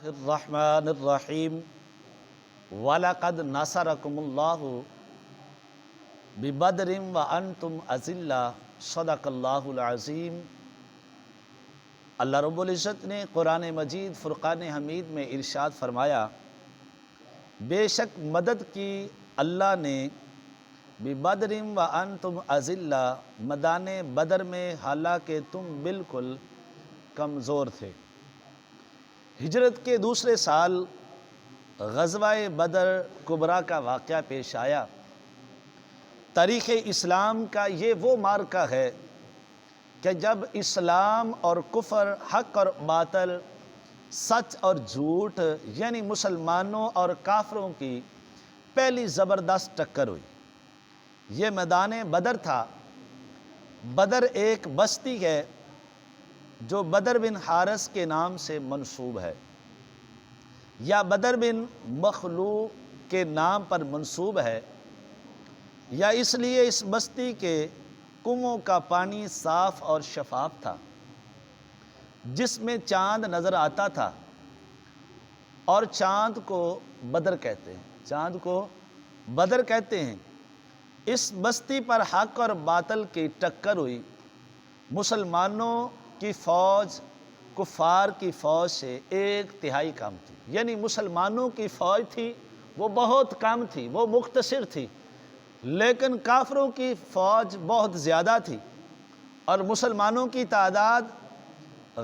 الرحمن الرحیم وَلَقَدْ نَصَرَكُمُ اللَّهُ بِبَدْرٍ وَأَنْتُمْ أَذِلَّةٌ صدق اللہ العظیم۔ اللہ رب العزت نے قرآن مجید فرقان حمید میں ارشاد فرمایا، بے شک مدد کی اللہ نے بِبَدْرٍ وَأَنْتُمْ أَذِلَّةٌ میدان بدر میں حالانکہ تم بالکل کمزور تھے۔ ہجرت کے دوسرے سال غزوہ بدر کبریٰ کا واقعہ پیش آیا۔ تاریخ اسلام کا یہ وہ معرکہ ہے کہ جب اسلام اور کفر، حق اور باطل، سچ اور جھوٹ یعنی مسلمانوں اور کافروں کی پہلی زبردست ٹکر ہوئی۔ یہ میدان بدر تھا۔ بدر ایک بستی ہے جو بدر بن حارث کے نام سے منسوب ہے، یا بدر بن مخلوع کے نام پر منسوب ہے، یا اس لیے اس بستی کے کنووں کا پانی صاف اور شفاف تھا، جس میں چاند نظر آتا تھا، اور چاند کو بدر کہتے ہیں۔ چاند کو بدر کہتے ہیں۔ اس بستی پر حق اور باطل کی ٹکر ہوئی۔ مسلمانوں کی فوج کفار کی فوج سے 1/3 کم تھی، یعنی مسلمانوں کی فوج تھی وہ بہت کم تھی، وہ مختصر تھی، لیکن کافروں کی فوج بہت زیادہ تھی، اور مسلمانوں کی تعداد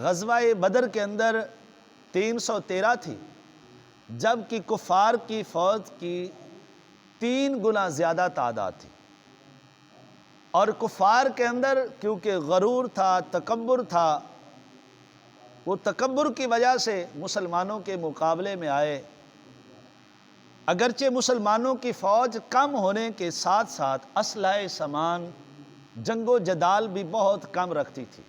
غزوہ بدر کے اندر 313 تھی، جبکہ کفار کی فوج کی 3 گنا زیادہ تعداد تھی۔ اور کفار کے اندر کیونکہ غرور تھا، تکبر تھا، وہ تکبر کی وجہ سے مسلمانوں کے مقابلے میں آئے۔ اگرچہ مسلمانوں کی فوج کم ہونے کے ساتھ ساتھ اسلحہ سامان، جنگ و جدال بھی بہت کم رکھتی تھی،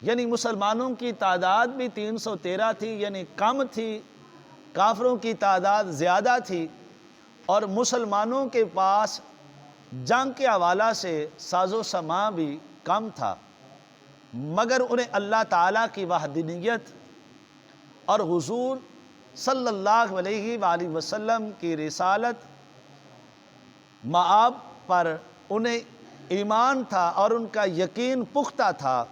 یعنی مسلمانوں کی تعداد بھی 313 تھی، یعنی کم تھی، کافروں کی تعداد زیادہ تھی، اور مسلمانوں کے پاس جنگ کے حوالہ سے ساز و سامان بھی کم تھا، مگر انہیں اللہ تعالیٰ کی وحدانیت اور حضور صلی اللہ علیہ وآلہ وسلم کی رسالت مآب پر انہیں ایمان تھا، اور ان کا یقین پختہ تھا،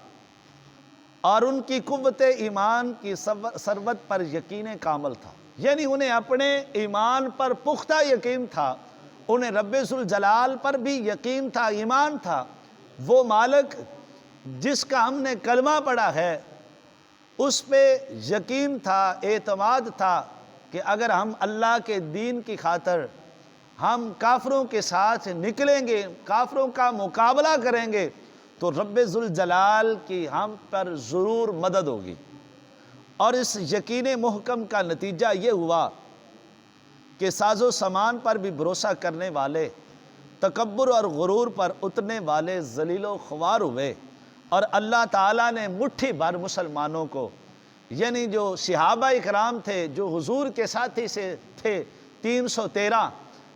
اور ان کی قوت ایمان کی ثروت پر یقین کامل تھا، یعنی انہیں اپنے ایمان پر پختہ یقین تھا، انہیں رب ذوالجلال پر بھی یقین تھا، ایمان تھا۔ وہ مالک جس کا ہم نے کلمہ پڑھا ہے اس پہ یقین تھا، اعتماد تھا کہ اگر ہم اللہ کے دین کی خاطر ہم کافروں کے ساتھ نکلیں گے، کافروں کا مقابلہ کریں گے، تو رب ذوالجلال کی ہم پر ضرور مدد ہوگی۔ اور اس یقین محکم کا نتیجہ یہ ہوا کہ ساز و سامان پر بھی بھروسہ کرنے والے، تکبر اور غرور پر اترنے والے ذلیل و خوار ہوئے، اور اللہ تعالیٰ نے مٹھی بھر مسلمانوں کو، یعنی جو صحابہ اکرام تھے، جو حضور کے ساتھی سے تھے 313،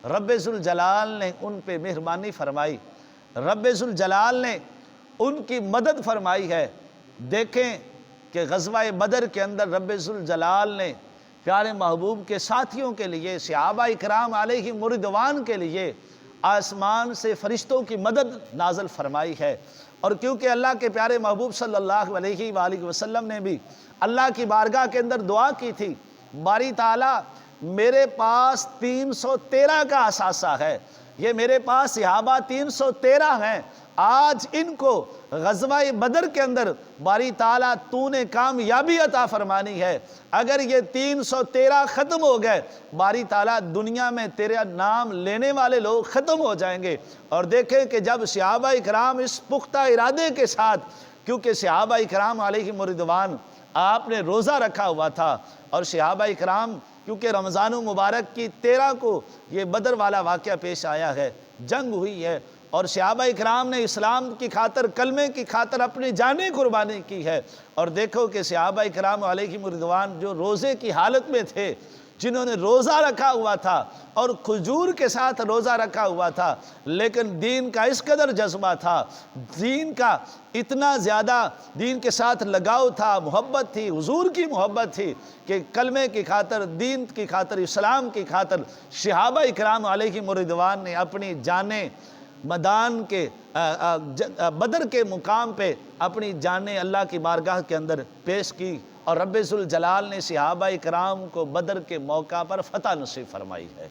رب ذوالجلال نے ان پہ مہربانی فرمائی، رب ذوالجلال نے ان کی مدد فرمائی ہے۔ دیکھیں کہ غزوہ بدر کے اندر رب ذوالجلال نے پیارے محبوب کے ساتھیوں کے لیے، صحابہ اکرام علیہم رضوان کے لیے آسمان سے فرشتوں کی مدد نازل فرمائی ہے۔ اور کیونکہ اللہ کے پیارے محبوب صلی اللہ علیہ وآلہ وسلم نے بھی اللہ کی بارگاہ کے اندر دعا کی تھی، باری تعالیٰ میرے پاس 313 کا اثاثہ ہے، یہ میرے پاس صحابہ 313 ہیں، آج ان کو غزوہ بدر کے اندر باری تعالیٰ تو نے کامیابی عطا فرمانی ہے۔ اگر یہ 313 ختم ہو گئے، باری تعالیٰ دنیا میں تیرا نام لینے والے لوگ ختم ہو جائیں گے۔ اور دیکھیں کہ جب صحابہ اکرام اس پختہ ارادے کے ساتھ، کیونکہ صحابہ اکرام علیہم رضوان آپ نے روزہ رکھا ہوا تھا، اور صحابہ اکرام کیونکہ رمضان المبارک کی 13 کو یہ بدر والا واقعہ پیش آیا ہے، جنگ ہوئی ہے، اور صحابہ اکرام نے اسلام کی خاطر، کلمے کی خاطر اپنی جانیں قربانی کی ہے۔ اور دیکھو کہ صحابہ اکرام علیہم رضوان جو روزے کی حالت میں تھے، جنہوں نے روزہ رکھا ہوا تھا اور کھجور کے ساتھ روزہ رکھا ہوا تھا، لیکن دین کا اس قدر جذبہ تھا، دین کا اتنا زیادہ دین کے ساتھ لگاؤ تھا، محبت تھی، حضور کی محبت تھی کہ کلمے کی خاطر، دین کی خاطر، اسلام کی خاطر صحابہ اکرام علیہم رضوان نے اپنی جانیں میدان کے بدر کے مقام پہ اپنی جانیں اللہ کی بارگاہ کے اندر پیش کی، اور رب ذوالجلال نے صحابہ اکرام کو بدر کے موقع پر فتح نصیب فرمائی ہے۔